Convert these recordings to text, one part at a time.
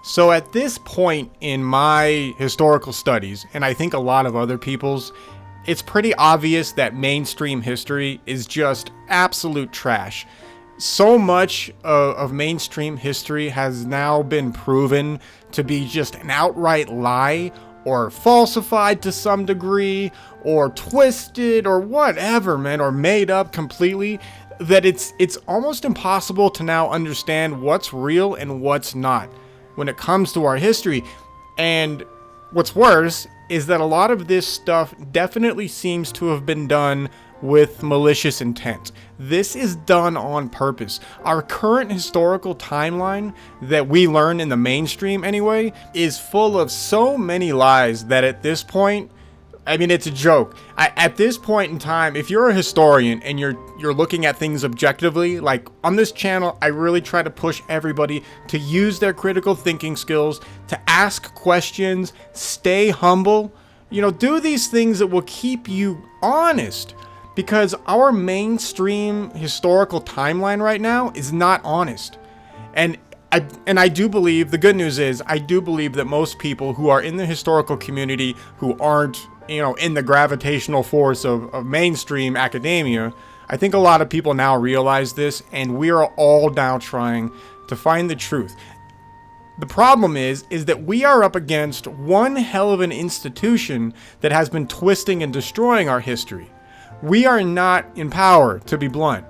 So at this point in my historical studies, and I think a lot of other people's, it's pretty obvious that mainstream history is just absolute trash. So much of mainstream history has now been proven to be just an outright lie, or falsified to some degree, or twisted, or whatever, man, or made up completely, that it's almost impossible to now understand what's real and what's not when it comes to our history. And what's worse is that a lot of this stuff definitely seems to have been done with malicious intent. This is done on purpose. Our current historical timeline that we learn in the mainstream anyway is full of so many lies that at this point, I mean, it's a joke. At this point in time, if you're a historian and you're looking at things objectively, like on this channel, I really try to push everybody to use their critical thinking skills, to ask questions, stay humble, do these things that will keep you honest. Because our mainstream historical timeline right now is not honest. And I do believe, the good news is, I do believe that most people who are in the historical community who aren't, in the gravitational force of mainstream academia, I think a lot of people now realize this, and we are all now trying to find the truth. The problem is that we are up against one hell of an institution that has been twisting and destroying our history. We are not in power, to be blunt.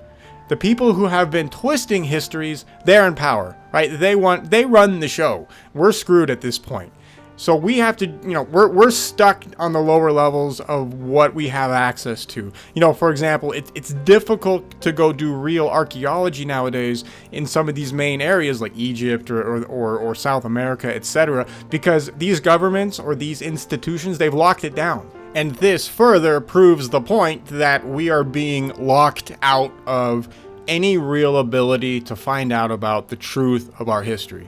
The people who have been twisting histories, they're in power, right? They run the show. We're screwed at this point. So we have to, we're stuck on the lower levels of what we have access to. For example, it's difficult to go do real archaeology nowadays in some of these main areas like Egypt or South America, etc., because these governments or these institutions, they've locked it down. And this further proves the point that we are being locked out of any real ability to find out about the truth of our history.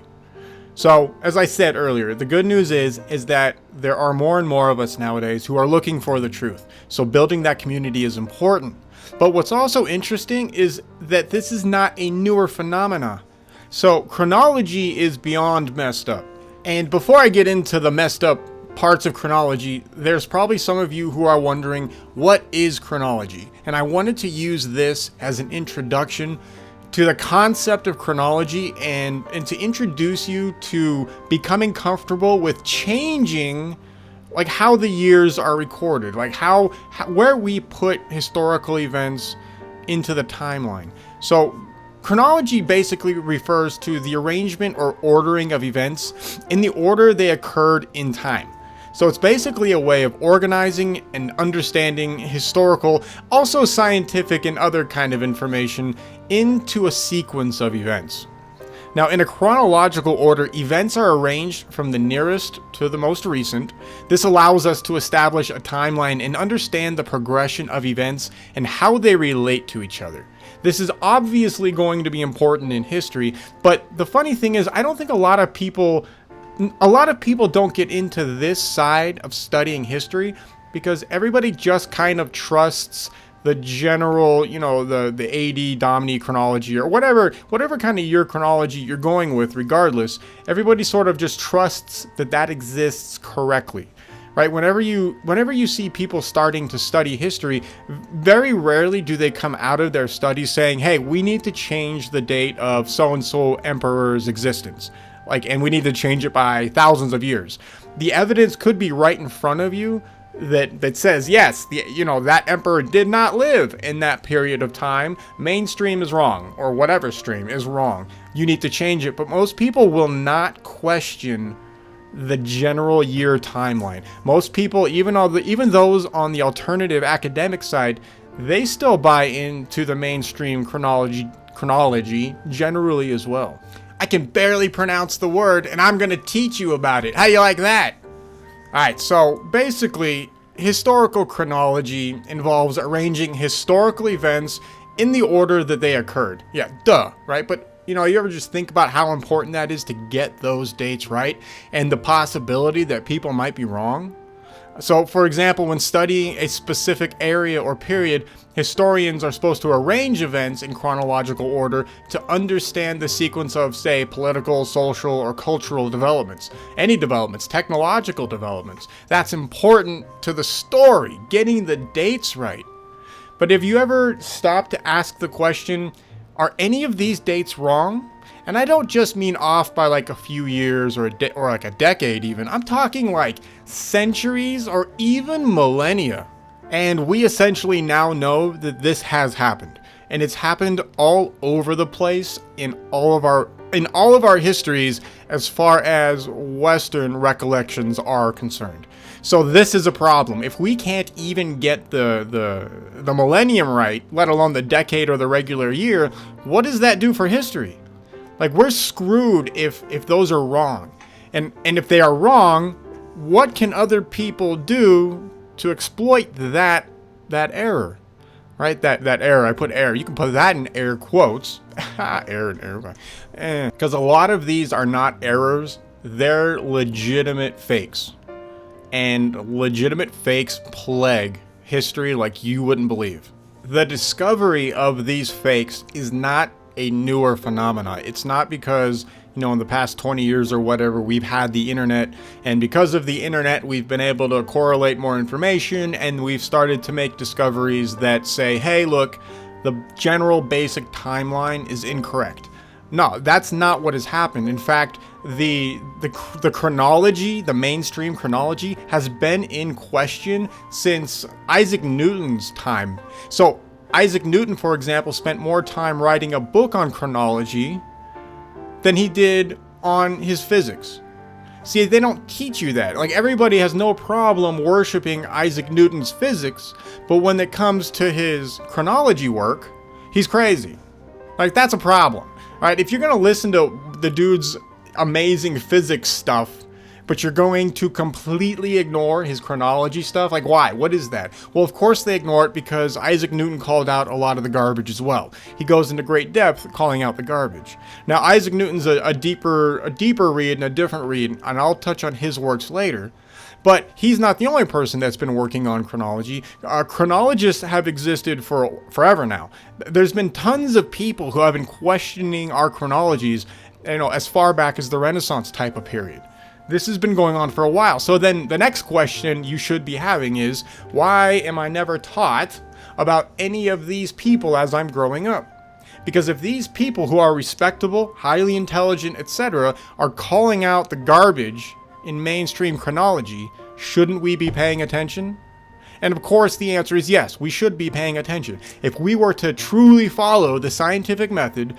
So, as I said earlier, the good news is that there are more and more of us nowadays who are looking for the truth. So building that community is important. But what's also interesting is that this is not a newer phenomena. So chronology is beyond messed up. And before I get into the messed up parts of chronology, there's probably some of you who are wondering, what is chronology? And I wanted to use this as an introduction to the concept of chronology and to introduce you to becoming comfortable with changing like how the years are recorded, like how where we put historical events into the timeline. So chronology basically refers to the arrangement or ordering of events in the order they occurred in time. So it's basically a way of organizing and understanding historical, also scientific and other kind of information into a sequence of events. Now, in a chronological order, events are arranged from the nearest to the most recent. This allows us to establish a timeline and understand the progression of events and how they relate to each other. This is obviously going to be important in history, but the funny thing is, I don't think a lot of people don't get into this side of studying history because everybody just kind of trusts the general, the AD Domini chronology or whatever kind of year chronology you're going with. Regardless, everybody sort of just trusts that exists correctly, right? Whenever you see people starting to study history, very rarely do they come out of their studies saying, hey, we need to change the date of so-and-so emperor's existence. And we need to change it by thousands of years. The evidence could be right in front of you that says, yes, that emperor did not live in that period of time. Mainstream is wrong, or whatever stream is wrong. You need to change it. But most people will not question the general year timeline. Most people, even those on the alternative academic side, they still buy into the mainstream chronology generally as well. I can barely pronounce the word, and I'm going to teach you about it. How do you like that? Alright, so basically, historical chronology involves arranging historical events in the order that they occurred. Yeah, duh, right? But, you ever just think about how important that is to get those dates right, and the possibility that people might be wrong? So, for example, when studying a specific area or period, historians are supposed to arrange events in chronological order to understand the sequence of, say, political, social, or cultural developments. Any developments, technological developments. That's important to the story, getting the dates right. But have you ever stopped to ask the question, are any of these dates wrong? And I don't just mean off by like a few years or like a decade even. I'm talking like centuries or even millennia. And we essentially now know that this has happened. And it's happened all over the place in all of our histories as far as Western recollections are concerned. So this is a problem. If we can't even get the millennium right, let alone the decade or the regular year, what does that do for history? Like, we're screwed if those are wrong. And if they are wrong, what can other people do to exploit that error? Right? That error. I put error. You can put that in air quotes. Error and error. Because a lot of these are not errors. They're legitimate fakes. And legitimate fakes plague history like you wouldn't believe. The discovery of these fakes is not a newer phenomena. It's not because, in the past 20 years or whatever, we've had the internet, and because of the internet, we've been able to correlate more information, and we've started to make discoveries that say, hey, look, the general basic timeline is incorrect. No, that's not what has happened. In fact, the chronology, the mainstream chronology, has been in question since Isaac Newton's time. So Isaac Newton, for example, spent more time writing a book on chronology than he did on his physics. See, they don't teach you that. Like, everybody has no problem worshiping Isaac Newton's physics, but when it comes to his chronology work, he's crazy. Like, that's a problem, right? If you're going to listen to the dude's amazing physics stuff, but you're going to completely ignore his chronology stuff? Like, why? What is that? Well, of course they ignore it because Isaac Newton called out a lot of the garbage as well. He goes into great depth calling out the garbage. Now, Isaac Newton's a deeper read and a different read, and I'll touch on his works later. But he's not the only person that's been working on chronology. Chronologists have existed for forever now. There's been tons of people who have been questioning our chronologies, as far back as the Renaissance type of period. This has been going on for a while. So then the next question you should be having is, why am I never taught about any of these people as I'm growing up? Because if these people who are respectable, highly intelligent, etc., are calling out the garbage in mainstream chronology, shouldn't we be paying attention? And of course the answer is yes, we should be paying attention. If we were to truly follow the scientific method,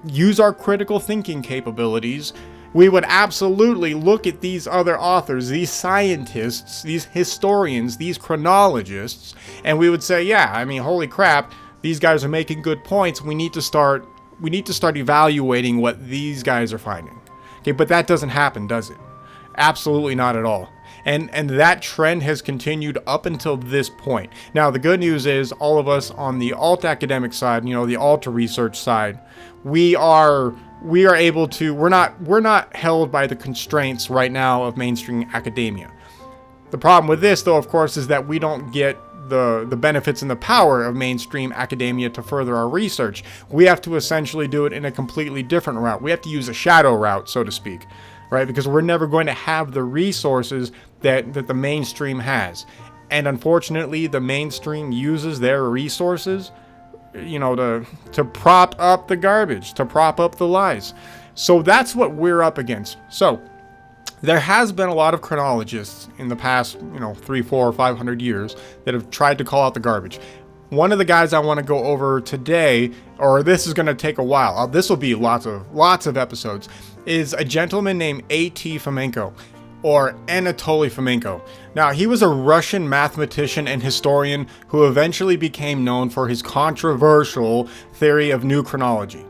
use our critical thinking capabilities, we would absolutely look at these other authors, these scientists, these historians, these chronologists, and we would say, yeah, holy crap, these guys are making good points. We need to start evaluating what these guys are finding. Okay, but that doesn't happen, does it? Absolutely not at all. And that trend has continued up until this point. Now, the good news is all of us on the alt academic side, the alt research side, we are able to, we're not held by the constraints right now of mainstream academia. The problem with this, though, of course, is that we don't get the benefits and the power of mainstream academia to further our research. We have to essentially do it in a completely different route. We have to use a shadow route, so to speak, right? Because we're never going to have the resources that the mainstream has. And unfortunately, the mainstream uses their resources to prop up the garbage, to prop up the lies. So that's what we're up against. So there has been a lot of chronologists in the past, 300, 400, 500 years that have tried to call out the garbage. One of the guys I want to go over today, or this is going to take a while, this will be lots of episodes, is a gentleman named AT Fomenko, or Anatoly Fomenko. Now, he was a Russian mathematician and historian who eventually became known for his controversial theory of new chronology.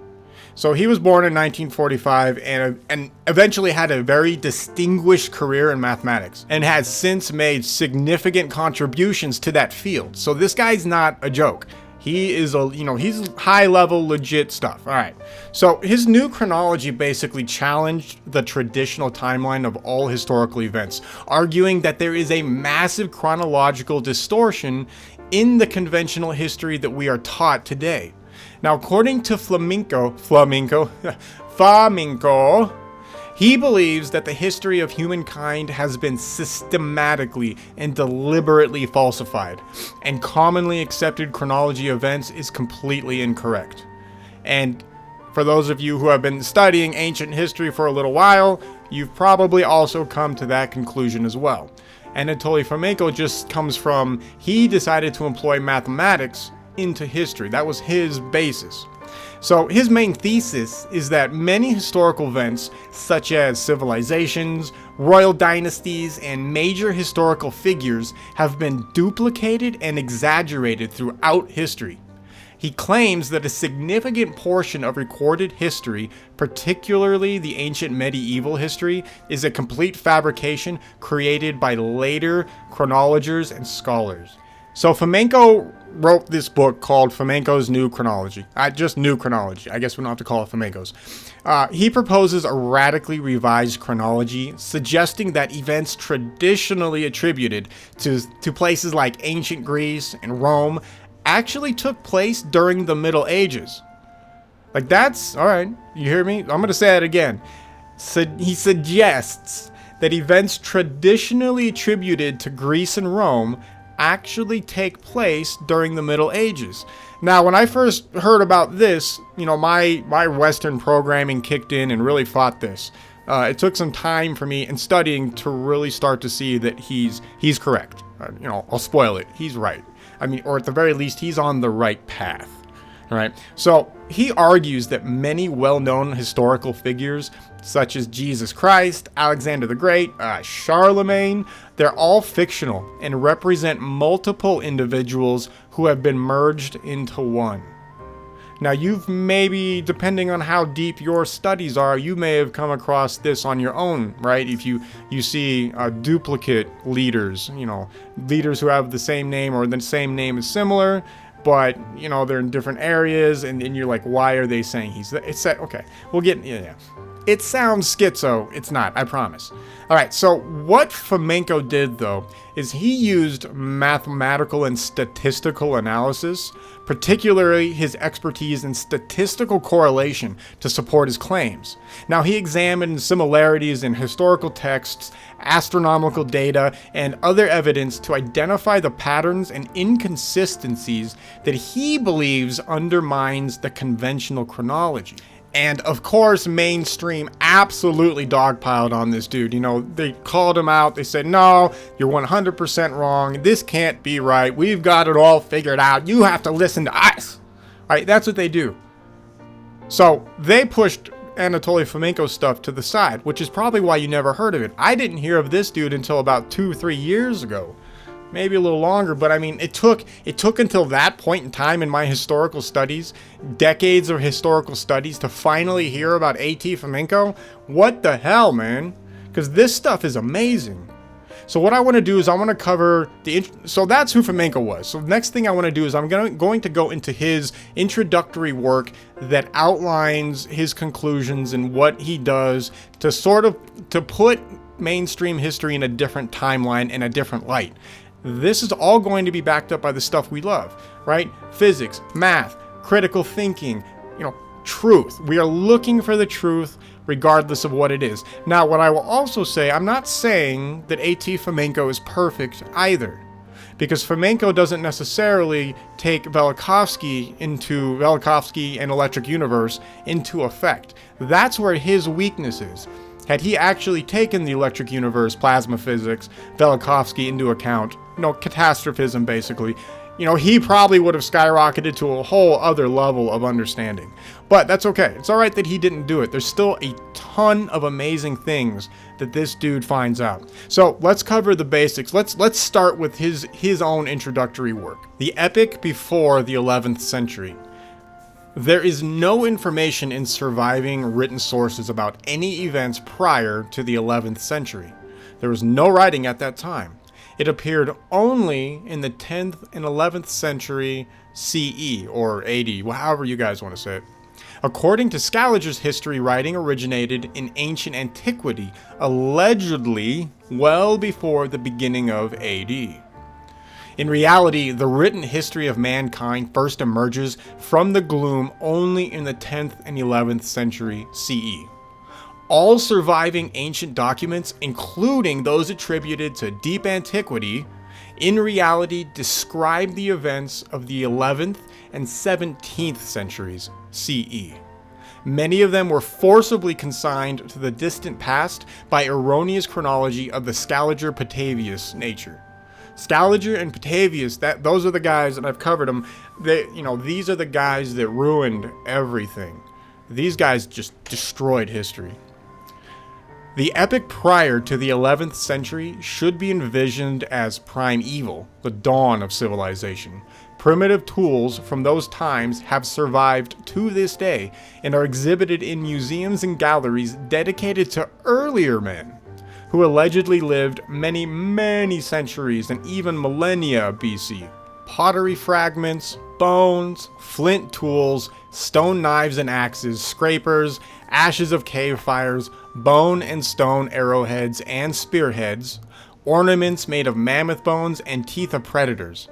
So he was born in 1945 and eventually had a very distinguished career in mathematics and has since made significant contributions to that field. So this guy's not a joke. He is he's high level legit stuff. All right. So his new chronology basically challenged the traditional timeline of all historical events, arguing that there is a massive chronological distortion in the conventional history that we are taught today. Now, according to Fomenko, he believes that the history of humankind has been systematically and deliberately falsified, and commonly accepted chronology of events is completely incorrect. And for those of you who have been studying ancient history for a little while, you've probably also come to that conclusion as well. Anatoly Fomenko just comes from, he decided to employ mathematics into history. That was his basis. So his main thesis is that many historical events, such as civilizations, royal dynasties, and major historical figures, have been duplicated and exaggerated throughout history. He claims that a significant portion of recorded history, particularly the ancient medieval history, is a complete fabrication created by later chronologers and scholars. So Fomenko wrote this book called Fomenko's New Chronology. Just New Chronology. I guess we don't have to call it Fomenko's. He proposes a radically revised chronology, suggesting that events traditionally attributed to places like ancient Greece and Rome actually took place during the Middle Ages. Like, that's, all right, you hear me? I'm going to say it again. He suggests that events traditionally attributed to Greece and Rome actually take place during the Middle Ages. Now, when I first heard about this, my Western programming kicked in and really fought this. It took some time for me in studying to really start to see that he's correct. I'll spoil it. He's right. Or at the very least, he's on the right path. All right. So he argues that many well-known historical figures, such as Jesus Christ, Alexander the Great, Charlemagne, they're all fictional and represent multiple individuals who have been merged into one. Now, you've maybe, depending on how deep your studies are, you may have come across this on your own, right? If you see duplicate leaders, leaders who have the same name or the same name is similar, but they're in different areas, and you're like, why are they saying okay, we'll get, yeah. It sounds schizo. It's not, I promise. All right, so what Fomenko did, though, is he used mathematical and statistical analysis, particularly his expertise in statistical correlation, to support his claims. Now, he examined similarities in historical texts, astronomical data, and other evidence to identify the patterns and inconsistencies that he believes undermines the conventional chronology. And of course, mainstream absolutely dogpiled on this dude. They called him out. They said, no, you're 100% wrong. This can't be right. We've got it all figured out. You have to listen to us. All right, that's what they do. So they pushed Anatoly Fomenko's stuff to the side, which is probably why you never heard of it. I didn't hear of this dude until about 2-3 years ago. Maybe a little longer, but it took until that point in time in my historical studies, decades of historical studies, to finally hear about AT Fomenko. What the hell, man? Because this stuff is amazing. So what I want to do is I want to cover so that's who Fomenko was. So the next thing I want to do is I'm going to go into his introductory work that outlines his conclusions and what he does to put mainstream history in a different timeline and a different light. This is all going to be backed up by the stuff we love, right? Physics, math, critical thinking, truth. We are looking for the truth regardless of what it is. Now, what I will also say, I'm not saying that AT Fomenko is perfect either, because Fomenko doesn't necessarily take Velikovsky and Electric Universe into effect. That's where his weakness is. Had he actually taken the Electric Universe, plasma physics, Velikovsky into account, catastrophism basically, he probably would have skyrocketed to a whole other level of understanding. But that's okay. It's all right that he didn't do it. There's still a ton of amazing things that this dude finds out. So let's cover the basics. Let's start with his own introductory work. The epic before the 11th century. There is no information in surviving written sources about any events prior to the 11th century. There was no writing at that time. It appeared only in the 10th and 11th century CE, or AD, however you guys want to say it. According to Scaliger's history, writing originated in ancient antiquity, allegedly well before the beginning of AD. In reality, the written history of mankind first emerges from the gloom only in the 10th and 11th century CE. All surviving ancient documents, including those attributed to deep antiquity, in reality describe the events of the 11th and 17th centuries CE. Many of them were forcibly consigned to the distant past by erroneous chronology of the Scaliger-Petavius nature. Scaliger and Petavius, those are the guys, and I've covered them. These are the guys that ruined everything. These guys just destroyed history. The epoch prior to the 11th century should be envisioned as primeval, the dawn of civilization. Primitive tools from those times have survived to this day and are exhibited in museums and galleries dedicated to earlier men who allegedly lived many, many centuries and even millennia BC. Pottery fragments, bones, flint tools, stone knives and axes, scrapers, ashes of cave fires, bone and stone arrowheads and spearheads, ornaments made of mammoth bones and teeth of predators.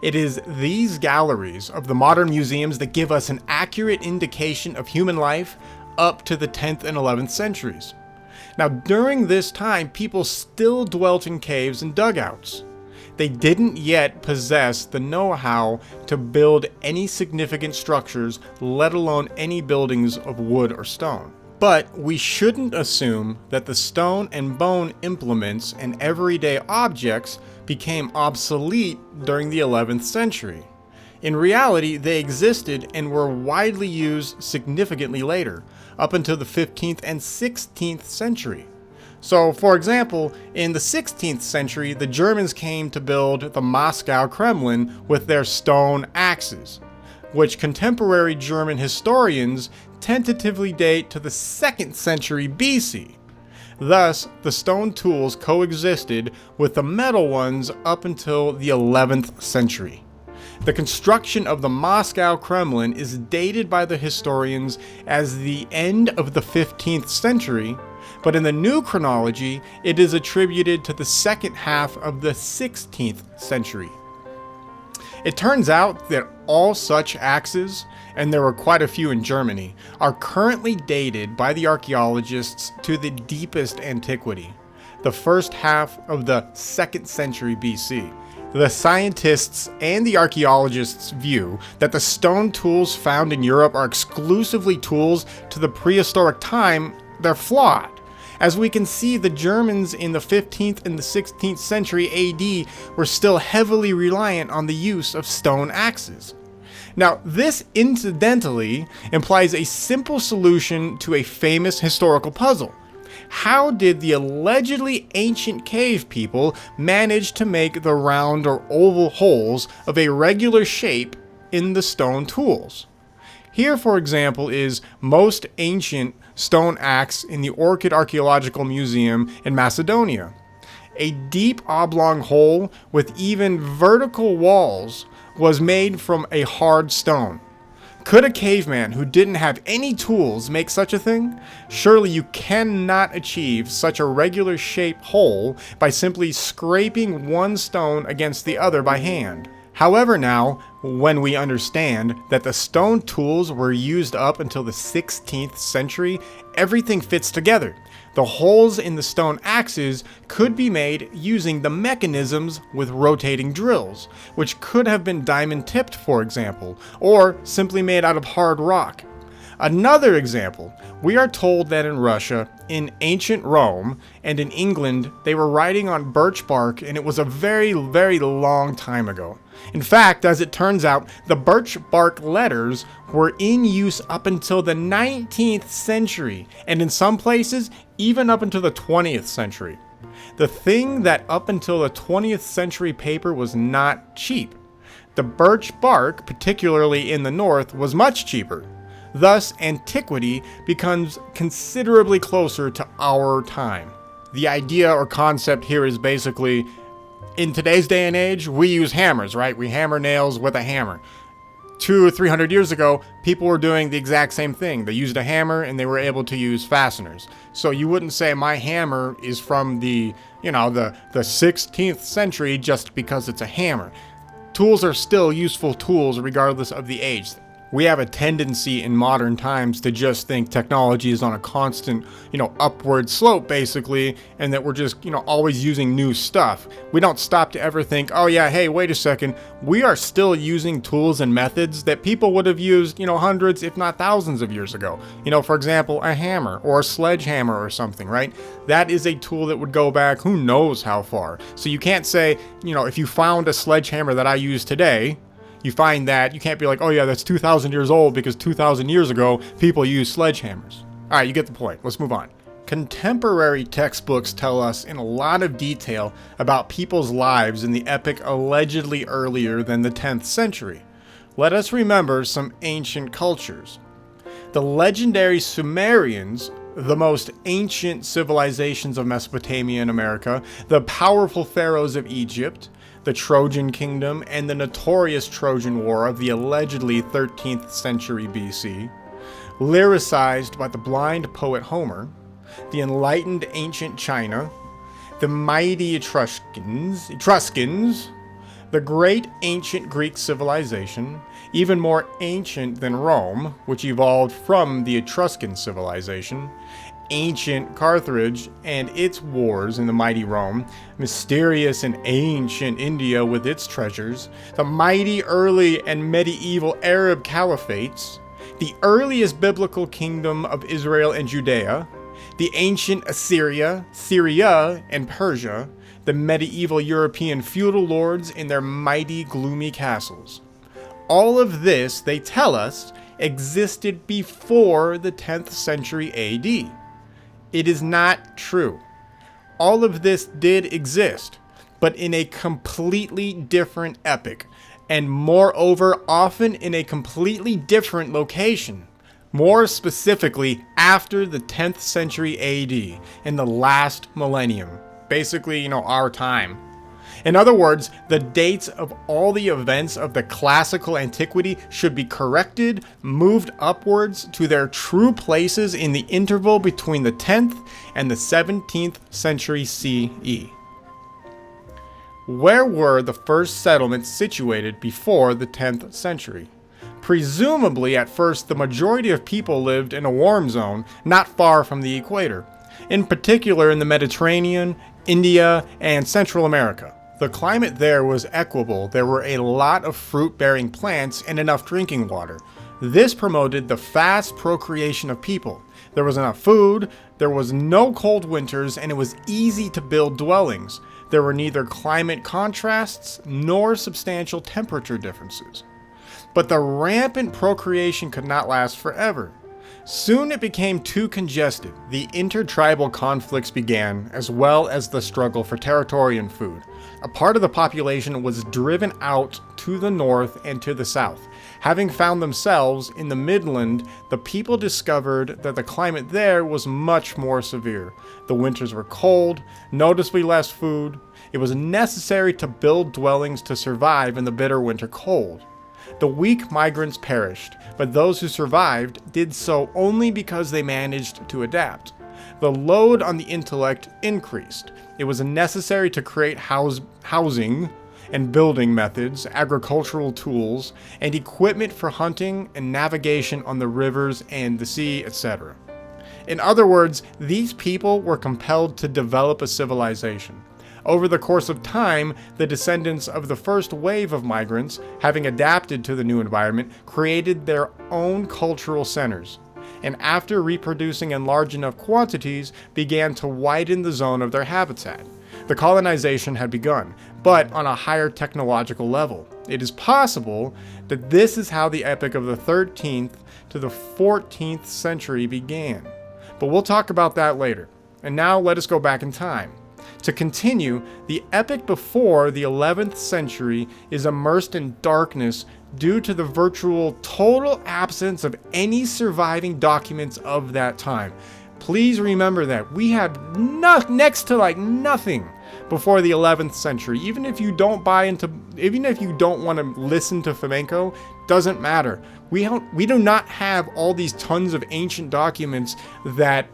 It is these galleries of the modern museums that give us an accurate indication of human life up to the 10th and 11th centuries. Now, during this time, people still dwelt in caves and dugouts. They didn't yet possess the know-how to build any significant structures, let alone any buildings of wood or stone. But we shouldn't assume that the stone and bone implements and everyday objects became obsolete during the 11th century. In reality, they existed and were widely used significantly later, up until the 15th and 16th century. So, for example, in the 16th century, the Germans came to build the Moscow Kremlin with their stone axes, which contemporary German historians tentatively date to the 2nd century BC. Thus, the stone tools coexisted with the metal ones up until the 11th century. The construction of the Moscow Kremlin is dated by the historians as the end of the 15th century, but in the new chronology, it is attributed to the second half of the 16th century. It turns out that all such axes, and there were quite a few in Germany, are currently dated by the archaeologists to the deepest antiquity, the first half of the 2nd century BC. The scientists and the archaeologists' view that the stone tools found in Europe are exclusively tools to the prehistoric time, they're flawed. As we can see, the Germans in the 15th and the 16th century AD were still heavily reliant on the use of stone axes. Now, this incidentally implies a simple solution to a famous historical puzzle. How did the allegedly ancient cave people manage to make the round or oval holes of a regular shape in the stone tools? Here, for example, is most ancient stone axe in the Orchid Archaeological Museum in Macedonia. A deep oblong hole with even vertical walls was made from a hard stone. Could a caveman who didn't have any tools make such a thing? Surely you cannot achieve such a regular shaped hole by simply scraping one stone against the other by hand. However, now, when we understand that the stone tools were used up until the 16th century, everything fits together. The holes in the stone axes could be made using the mechanisms with rotating drills, which could have been diamond tipped, for example, or simply made out of hard rock. Another example, we are told that in Russia, in ancient Rome, and in England, they were writing on birch bark, and it was a very, very long time ago. In fact, as it turns out, the birch bark letters were in use up until the 19th century, and in some places, even up until the 20th century. The thing that up until the 20th century paper was not cheap. The birch bark, particularly in the north, was much cheaper. Thus, antiquity becomes considerably closer to our time. The idea or concept here is basically, In today's day and age, we use hammers, right? We hammer nails with a hammer. 200 or 300 years ago, people were doing the exact same thing. They used a hammer and they were able to use fasteners. So you wouldn't say my hammer is from the 16th century just because it's a hammer. Tools are still useful tools regardless of the age. We have a tendency in modern times to just think technology is on a constant, upward slope basically, and that we're just, always using new stuff. We don't stop to ever think, oh yeah, hey, wait a second, we are still using tools and methods that people would have used, hundreds, if not thousands of years ago. For example, a hammer or a sledgehammer or something, right? That is a tool that would go back who knows how far. So you can't say, if you found a sledgehammer that I use today, you find that you can't be like, oh yeah, that's 2,000 years old because 2,000 years ago, people used sledgehammers. All right, you get the point. Let's move on. Contemporary textbooks tell us in a lot of detail about people's lives in the epoch allegedly earlier than the 10th century. Let us remember some ancient cultures. The legendary Sumerians, the most ancient civilizations of Mesopotamia and America, the powerful pharaohs of Egypt, the Trojan Kingdom, and the notorious Trojan War of the allegedly 13th century BC, lyricized by the blind poet Homer, the enlightened ancient China, the mighty Etruscans, the great ancient Greek civilization, even more ancient than Rome, which evolved from the Etruscan civilization, ancient Carthage and its wars in the mighty Rome, mysterious and ancient India with its treasures, the mighty early and medieval Arab caliphates, the earliest biblical kingdom of Israel and Judea, the ancient Assyria, Syria, and Persia, the medieval European feudal lords in their mighty gloomy castles. All of this, they tell us, existed before the 10th century AD. It is not true. All of this did exist, but in a completely different epoch, and moreover, often in a completely different location. More specifically, after the 10th century AD, in the last millennium. Basically, our time. In other words, the dates of all the events of the classical antiquity should be corrected, moved upwards to their true places in the interval between the 10th and the 17th century CE. Where were the first settlements situated before the 10th century? Presumably, at first, the majority of people lived in a warm zone not far from the equator, in particular in the Mediterranean, India, and Central America. The climate there was equable. There were a lot of fruit-bearing plants and enough drinking water. This promoted the fast procreation of people. There was enough food, there was no cold winters, and it was easy to build dwellings. There were neither climate contrasts nor substantial temperature differences. But the rampant procreation could not last forever. Soon it became too congested. The intertribal conflicts began, as well as the struggle for territory and food. A part of the population was driven out to the north and to the south. Having found themselves in the Midland, the people discovered that the climate there was much more severe. The winters were cold, noticeably less food. It was necessary to build dwellings to survive in the bitter winter cold. The weak migrants perished, but those who survived did so only because they managed to adapt. The load on the intellect increased. It was necessary to create housing and building methods, agricultural tools, and equipment for hunting and navigation on the rivers and the sea, etc. In other words, these people were compelled to develop a civilization. Over the course of time, the descendants of the first wave of migrants, having adapted to the new environment, created their own cultural centers, and after reproducing in large enough quantities, began to widen the zone of their habitat. The colonization had begun, but on a higher technological level. It is possible that this is how the epoch of the 13th to the 14th century began. But we'll talk about that later. And now let us go back in time. To continue, the epoch before the 11th century is immersed in darkness due to the virtual total absence of any surviving documents of that time. Please remember that we had next to like nothing before the 11th century. Even if you don't want to listen to Fomenko, doesn't matter. We do not have all these tons of ancient documents that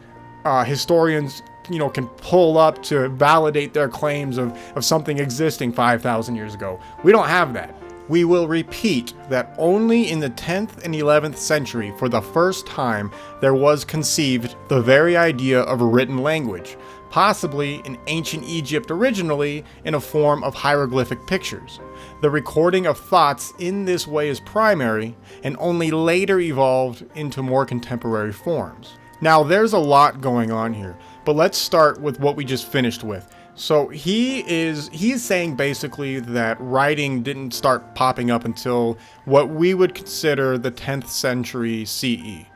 historians can pull up to validate their claims of something existing 5,000 years ago. We don't have that. We will repeat that only in the 10th and 11th century, for the first time, there was conceived the very idea of a written language, possibly in ancient Egypt originally in a form of hieroglyphic pictures. The recording of thoughts in this way is primary, and only later evolved into more contemporary forms. Now, there's a lot going on here, but let's start with what we just finished with. So he is saying basically that writing didn't start popping up until what we would consider the 10th century CE.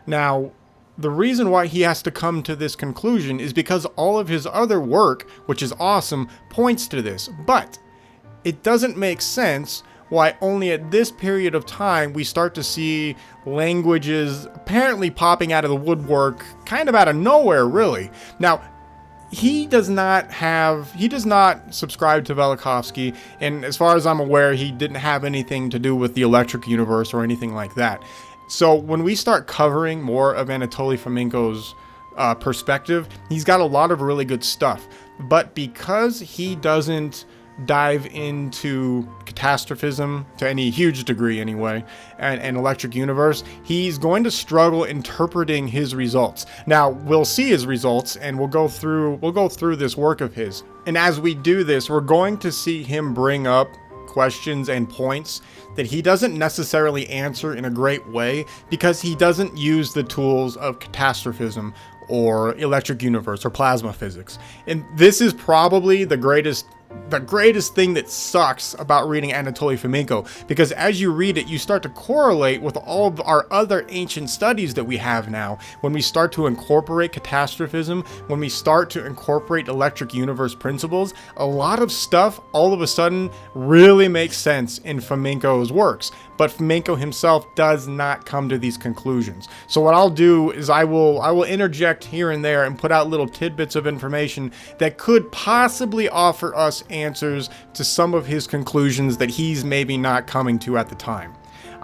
Now, the reason why he has to come to this conclusion is because all of his other work, which is awesome, points to this. But it doesn't make sense why only at this period of time we start to see languages apparently popping out of the woodwork, kind of out of nowhere, really. Now, he does not subscribe to Velikovsky, and as far as I'm aware, he didn't have anything to do with the electric universe or anything like that. So when we start covering more of Anatoly Fomenko's perspective, he's got a lot of really good stuff. But because he doesn't dive into catastrophism to any huge degree anyway, and electric universe, he's going to struggle interpreting his results. Now, we'll see his results and we'll go through this work of his. And as we do this, we're going to see him bring up questions and points that he doesn't necessarily answer in a great way because he doesn't use the tools of catastrophism or electric universe or plasma physics. And this is probably the greatest thing that sucks about reading Anatoly Fomenko, because as you read it, you start to correlate with all of our other ancient studies that we have now. When we start to incorporate catastrophism, when we start to incorporate electric universe principles, a lot of stuff all of a sudden really makes sense in Fomenko's works. But Fomenko himself does not come to these conclusions. So what I'll do is I will interject here and there and put out little tidbits of information that could possibly offer us answers to some of his conclusions that he's maybe not coming to at the time.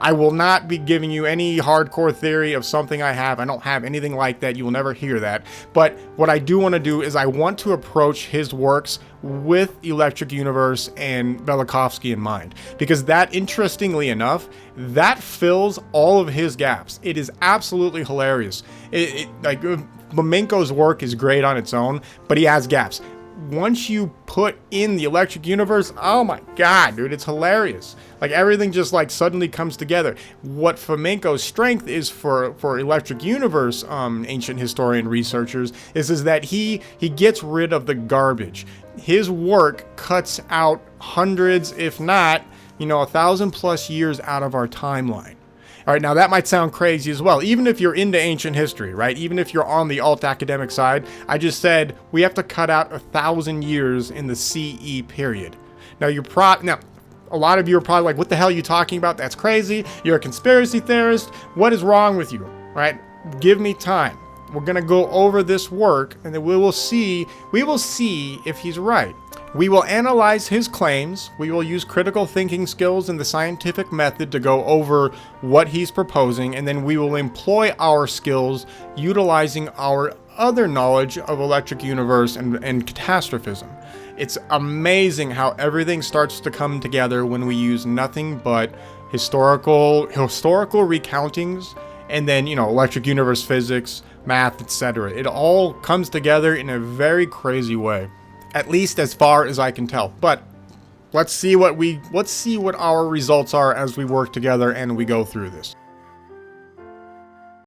I will not be giving you any hardcore theory of something I have. I don't have anything like that. You will never hear that. But what I do want to do is I want to approach his works with Electric Universe and Velikovsky in mind. Because that, interestingly enough, that fills all of his gaps. It is absolutely hilarious. Fomenko's work is great on its own, but he has gaps. Once you put in the electric universe, oh my god, dude, it's hilarious. Like, everything just like suddenly comes together. What Fomenko's strength is for electric universe ancient historian researchers is that he gets rid of the garbage. His work cuts out hundreds, if not 1,000+ years out of our timeline. All right, now that might sound crazy as well, even if you're into ancient history, right? Even if you're on the alt academic side, I just said we have to cut out 1,000 years in the CE period. Now a lot of you are probably like, what the hell are you talking about? That's crazy. You're a conspiracy theorist. What is wrong with you, right? Give me time. We're going to go over this work and then we will see if he's right. We will analyze his claims, we will use critical thinking skills and the scientific method to go over what he's proposing, and then we will employ our skills utilizing our other knowledge of electric universe and catastrophism. It's amazing how everything starts to come together when we use nothing but historical recountings and then, electric universe physics, math, etc. It all comes together in a very crazy way. At least as far as I can tell. But let's see what our results are as we work together and we go through this.